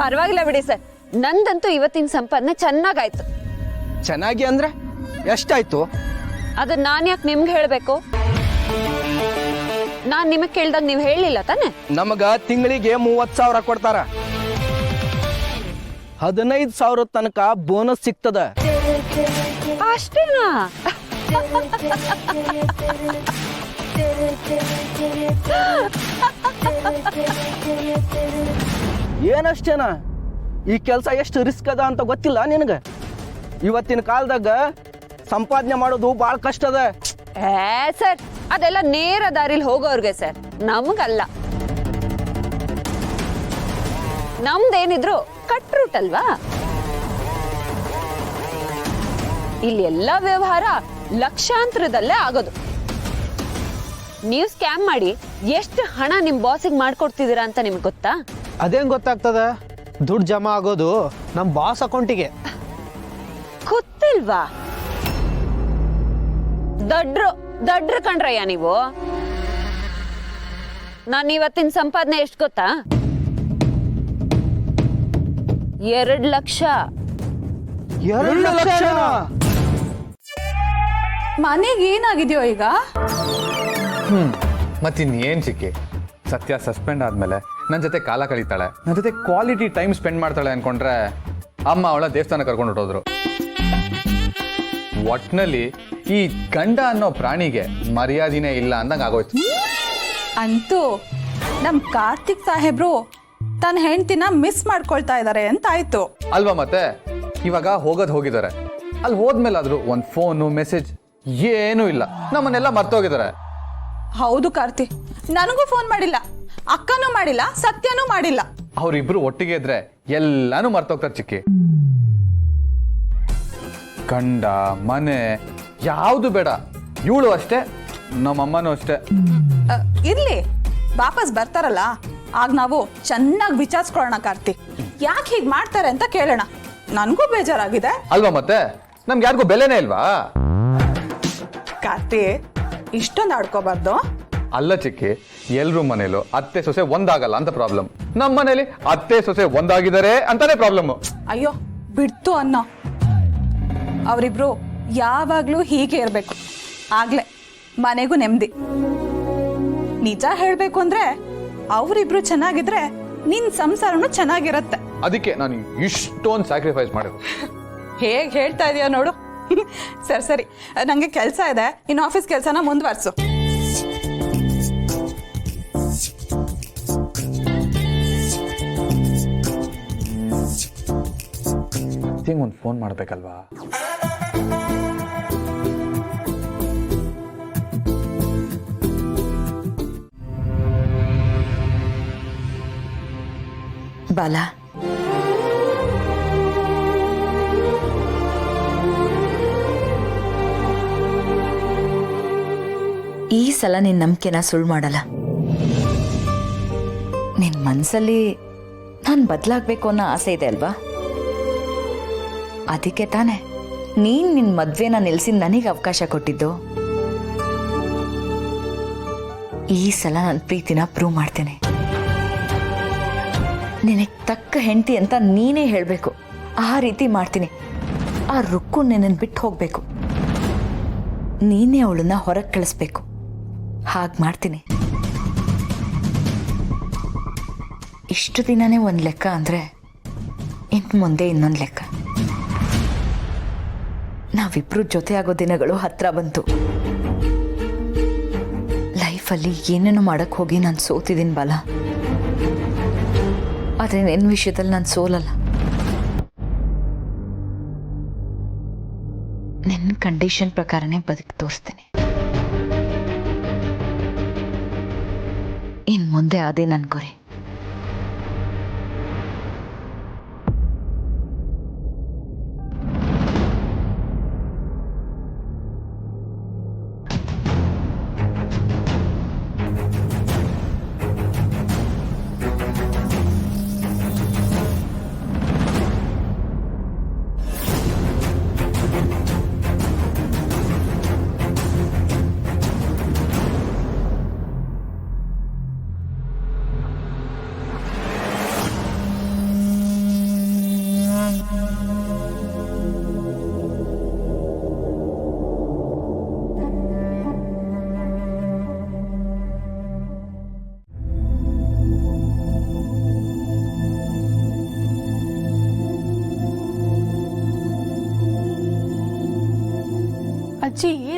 ಪರವಾಗಿಲ್ಲ ಬಿಡಿ ಸರ್, ನಂದಂತೂ ಇವತ್ತಿನ ಸಂಪಾದನೆ ಚೆನ್ನಾಗಾಯ್ತು. ಚೆನ್ನಾಗಿ ಅಂದ್ರೆ ಎಷ್ಟಾಯ್ತು? ಅದನ್ನ ನಾನು ಯಾಕೆ ನಿಮ್ಗೆ ಹೇಳ್ಬೇಕು? ನಾನ್ ನಿಮಗ್ ಕೇಳ್ದಾಗ ನೀವ್ ಹೇಳಿಲ್ಲ ತಾನೆ? ನಮಗ ತಿಂಗಳಿಗೆ 30,000 ಕೊಡ್ತಾರ. 15,000 ತನಕ ಬೋನಸ್ ಸಿಗ್ತದ. ಅಷ್ಟೇನಾ? ಏನಷ್ಟೇನಾ? ಈ ಕೆಲಸ ಎಷ್ಟು ರಿಸ್ಕ್ ಅದ ಅಂತ ಗೊತ್ತಿಲ್ಲ ನಿನಗ? ಇವತ್ತಿನ ಕಾಲದಾಗ ಸಂಪಾದನೆ ಮಾಡೋದು ಬಹಳ ಕಷ್ಟ ಅದ. ಸರ್, ಅದೆಲ್ಲ ನೇರ ದಾರಿಲಿ ಹೋಗೋರ್ಗೆ ಸರ್, ನಮಗಲ್ಲ. ನಮ್ದೇನಿದ್ರು ಕಟ್ ರೂಟ್ ಅಲ್ವಾ? ಇಲ್ಲಿ ಎಲ್ಲ ವ್ಯವಹಾರ ಲಕ್ಷಾಂತರದಲ್ಲೇ ಆಗೋದು. ನೀವು ಸ್ಕ್ಯಾಮ್ ಮಾಡಿ ಎಷ್ಟು ಹಣ ನಿಮ್ ಬಾಸಿಗೆ ಮಾಡ್ಕೊಡ್ತಿದ್ದೀರಾ ಅಂತ ನಿಮ್ಗೆ ಗೊತ್ತಾ? ಅದೇನ್ ಗೊತ್ತಾಗ್ತದ? ದುಡ್ಡು ಜಮಾ ಆಗೋದು ನಮ್ ಬಾಸ್ ಅಕೌಂಟಿಗೆ. ಗೊತ್ತಿಲ್ವಾ? ದಡ್ರು ಕಣ್ರಯ್ಯ ನೀವು. ನಾನು ಇವತ್ತಿನ ಸಂಪಾದನೆ ಎಷ್ಟು ಗೊತ್ತಾ? 2 ಲಕ್ಷ. 2 ಲಕ್ಷ? ಮನೆಗೆ ಏನಾಗಿದೆಯೋ ಈಗ? ಮತ್ತಿನ್ನೇನು ಚಿಕ್ಕಿ, ಸತ್ಯ ಸಸ್ಪೆಂಡ್ ಆದ್ಮೇಲೆ ನನ್ನ ಜೊತೆ ಕಾಲ ಕಳೀತಾಳೆ, ನನ್ನ ಜೊತೆ ಕ್ವಾಲಿಟಿ ಟೈಮ್ ಸ್ಪೆಂಡ್ ಮಾಡ್ತಾಳೆ ಅನ್ಕೊಂಡ್ರೆ ಅಮ್ಮ ಅವಳ ದೇವಸ್ಥಾನ ಕರ್ಕೊಂಡು ಹೊಟ್ಟೋದ್ರು. ಒಟ್ನಲ್ಲಿ ಈ ಗಂಡ ಅನ್ನೋ ಪ್ರಾಣಿಗೆ ಮರ್ಯಾದಿನೇ ಇಲ್ಲ ಅಂದಂಗೆ ಆಗೋಯ್ತು. ಅಂತೂ ನಮ್ ಕಾರ್ತಿಕ್ ಸಾಹೇಬ್ರು ತನ್ನ ಹೆಂಡತಿನ ಮಿಸ್ ಮಾಡ್ಕೊಳ್ತಾ ಇದಾರೆ ಅಂತ ಆಯ್ತು ಅಲ್ವಾ? ಮತ್ತೆ ಇವಾಗ ಹೋಗಿದ್ದಾರೆ, ಅಲ್ಲಿ ಹೋದ್ಮೇಲಾದ್ರೂ ಒಂದು ಫೋನು ಮೆಸೇಜ್ ಏನೂ ಇಲ್ಲ, ನಮ್ಮನ್ನೆಲ್ಲ ಮರ್ತೋಗಿದ್ದಾರೆ. ಹೌದು ಕಾರ್ತಿ, ನನಗೂ ಫೋನ್ ಮಾಡಿಲ್ಲ, ಅಕ್ಕನೂ ಮಾಡಿಲ್ಲ, ಸತ್ಯನೂ ಮಾಡಿಲ್ಲ. ಅವ್ರಿಬ್ರು ಒಟ್ಟಿಗೆ ಇದ್ರೆ ಎಲ್ಲಾನು ಮರ್ತೋಗ್ತಾರೆ ಚಿಕ್ಕಿ. ಗಂಡ ಮನೆ ಯಾವುದು ಬೇಡ, ಇವಳು ಅಷ್ಟೇ, ನಮ್ಮಮ್ಮನೂ ಅಷ್ಟೇ. ಇರ್ಲಿ, ವಾಪಸ್ ಬರ್ತಾರಲ್ಲ ಆಗ ನಾವು ಚೆನ್ನಾಗಿ ವಿಚಾರಿಸ್ಕೊಳ್ಳೋಣ ಕಾರ್ತಿ, ಯಾಕೆ ಹೀಗೆ ಮಾಡ್ತಾರೆ ಅಂತ ಕೇಳೋಣ. ನನಗೂ ಬೇಜಾರಾಗಿದೆ ಅಲ್ವಾ? ಮತ್ತೆ ನಮ್ಗೆ ಯಾರಿಗೂ ಬೆಲೆನೇ ಇಲ್ವಾ? ಕಾರ್ತಿ, ಇಷ್ಟೊಂದು ಆಡ್ಕೋಬಾರ್ದು. ಅಲ್ಲ ಚಿಕ್ಕಿ, ಎಲ್ರೂ ಮನೇಲೂ ಅತ್ತೆ ಸೊಸೆ ಒಂದಾಗಲ್ಲ ಅಂತ ಪ್ರಾಬ್ಲಮ್. ನಮ್ಮ ಮನೇಲಿ ಅತ್ತೆ ಸೊಸೆ ಒಂದಾಗಿದ್ದಾರೆ ಅಂತಾನೆ ಪ್ರಾಬ್ಲಮ್. ಅಯ್ಯೋ ಬಿಡ್ತು ಅನ್ನೋ. ಅವರಿಬ್ರು ಯಾವಾಗ್ಲೂ ಹೀಗೆ ಇರ್ಬೇಕು, ಆಗ್ಲೇ ಮನೆಗೂ ನೆಮ್ಮದಿ. ನಿಜ ಹೇಳ್ಬೇಕು ಅಂದ್ರೆ ಅವರಿಬ್ರು ಚೆನ್ನಾಗಿದ್ರೆ ನಿನ್ ಸಂಸಾರನು ಚೆನ್ನಾಗಿರತ್ತೆ. ಅದಕ್ಕೆ ನಾನು ಇಷ್ಟೊಂದು ಸ್ಯಾಕ್ರಿಫೈಸ್ ಮಾಡಿದ್ರು. ಹೇಗ್ ಹೇಳ್ತಾ ಇದೀಯ ನೋಡು. ಸರಿ ಸರಿ, ನಂಗೆ ಕೆಲಸ ಇದೆ, ಇನ್ನು ಆಫೀಸ್ ಕೆಲಸನ ಮುಂದುವರ್ಸು. ಒಂದು ಫೋನ್ ಮಾಡ್ಬೇಕಲ್ವಾ? ಬಾಲ, ಈ ಸಲ ನಿನ್ ನಂಬಿಕೆನ ಸುಳ್ಳು ಮಾಡಲ್ಲ. ನಿನ್ ಮನ್ಸಲ್ಲಿ ನಾನು ಬದಲಾಗ್ಬೇಕು ಅನ್ನೋ ಆಸೆ ಇದೆ ಅಲ್ವಾ? ಅದಕ್ಕೆ ತಾನೆ ನೀನ್ ನಿನ್ ಮದ್ವೆನ ನಿಲ್ಸಿ ನನಗೆ ಅವಕಾಶ ಕೊಟ್ಟಿದ್ದು. ಈ ಸಲ ನನ್ನ ಪ್ರೀತಿನ ಪ್ರೂವ್ ಮಾಡ್ತೇನೆ. ನಿನಗೆ ತಕ್ಕ ಹೆಂಡತಿ ಅಂತ ನೀನೇ ಹೇಳ್ಬೇಕು, ಆ ರೀತಿ ಮಾಡ್ತೀನಿ. ಆ ರುಕ್ಕು ನಿನ್ನನ್ನು ಬಿಟ್ಟು ಹೋಗ್ಬೇಕು, ನೀನೇ ಅವಳನ್ನ ಹೊರಗೆ ಕಳಿಸ್ಬೇಕು. ಹಾಗೆ ಮಾಡ್ತೀನಿ. ಇಷ್ಟು ದಿನನೇ ಒಂದು ಲೆಕ್ಕ ಅಂದರೆ ಇನ್ನು ಮುಂದೆ ಇನ್ನೊಂದು ಲೆಕ್ಕ. ನಾವಿಬ್ರು ಜೊತೆ ಆಗೋ ದಿನಗಳು ಹತ್ರ ಬಂತು. ಲೈಫಲ್ಲಿ ಏನೇನು ಮಾಡಕ್ಕೆ ಹೋಗಿ ನಾನು ಸೋತಿದ್ದೀನಿ ಬಾಲ. ಆದರೆ ನಿನ್ನ ವಿಷಯದಲ್ಲಿ ನಾನು ಸೋಲಲ್ಲ. ನಿನ್ನ ಕಂಡೀಷನ್ ಪ್ರಕಾರನೇ ಬದುಕಿ ತೋರಿಸ್ತೀನಿ. ಇನ್ನು ಮುಂದೆ ಅದೇ ನನ್ನ ಗುರಿ.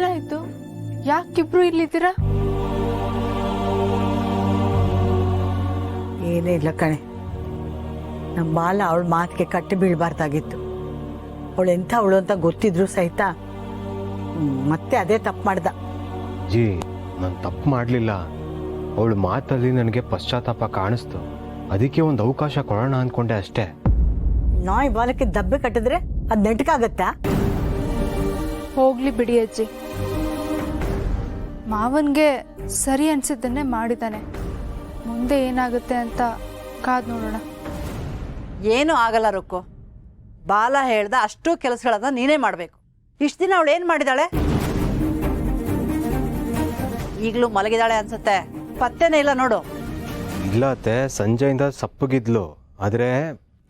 ಏನಾಯ್ತು? ಯಾಕಿಬ್ರು ಇಲ್ಲಿದ್ದೀರಾ? ಏನೇ ಇಲ್ಲ ಕಣೆ, ನಮ್ಮ ಬಾಲ ಅವಳ ಮಾತಿಗೆ ಕಟ್ಟಿ ಬೀಳ್ಬಾರ್ದಾಗಿತ್ತು. ಅವಳು ಎಂಥ ಅವಳು ಅಂತ ಗೊತ್ತಿದ್ರು ಸಹಿತ ಮತ್ತೆ ಅದೇ ತಪ್ಪು ಮಾಡ್ದ. ಜಿ, ನಾನು ತಪ್ಪು ಮಾಡಲಿಲ್ಲ. ಅವಳ ಮಾತಲ್ಲಿ ನನಗೆ ಪಶ್ಚಾತ್ತಾಪ ಕಾಣಿಸ್ತು. ಅದಕ್ಕೆ ಒಂದು ಅವಕಾಶ ಕೊಡೋಣ ಅಂದ್ಕೊಂಡೆ ಅಷ್ಟೇ. ನಾಯಿ ಬಾಲಕ್ಕೆ ದಬ್ಬೆ ಕಟ್ಟಿದ್ರೆ ಅದು ನೆಟ್ಕಾಗತ್ತಾ? ಹೋಗ್ಲಿ ಬಿಡಿ ಅಜ್ಜಿ. ಮಾವನ್ಗೆ ಸರಿ ಅನ್ಸಿದ್ದನ್ನೇ ಮಾಡಿದ್ದಾನೆ. ಮುಂದೆ ಏನಾಗುತ್ತೆ ಅಂತ ಕಾದ್ ನೋಡೋಣ. ಏನೂ ಆಗಲ್ಲ ರುಕ್ಕು. ಬಾಲ ಹೇಳ್ದ ಅಷ್ಟು ಕೆಲಸಗಳನ್ನ ನೀನೇ ಮಾಡಬೇಕು. ಇಷ್ಟು ದಿನ ಅವಳು ಏನು ಮಾಡಿದಾಳೆ? ಈಗಲೂ ಮಲಗಿದಾಳೆ ಅನ್ಸುತ್ತೆ. ಪತ್ತೆನೇ ಇಲ್ಲ ನೋಡು. ಇಲ್ಲ ಅತ್ತೆ, ಸಂಜೆಯಿಂದ ಸಪ್ಪಗಿದ್ಲು. ಆದರೆ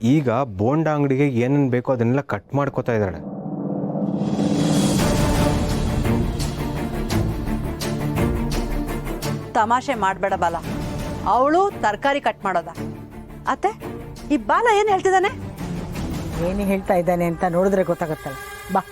ಈಗ ಬೋಂಡ ಅಂಗಡಿಗೆ ಏನೇನು ಬೇಕೋ ಅದನ್ನೆಲ್ಲ ಕಟ್ ಮಾಡ್ಕೋತಾ ಇದ್ದಾಳೆ. ತಮಾಷೆ ಮಾಡಬೇಡ ಬಾಲ. ಅವಳು ತರಕಾರಿ ಕಟ್ ಮಾಡೋದ. ಅತ್ತೆ, ಈ ಬಾಲ ಏನು ಹೇಳ್ತಿದ್ದಾನೆ? ಏನು ಹೇಳ್ತಾ ಇದ್ದಾನೆ ಅಂತ ನೋಡಿದ್ರೆ ಗೊತ್ತಾಗತ್ತಲ್ಲ. ಬಾ.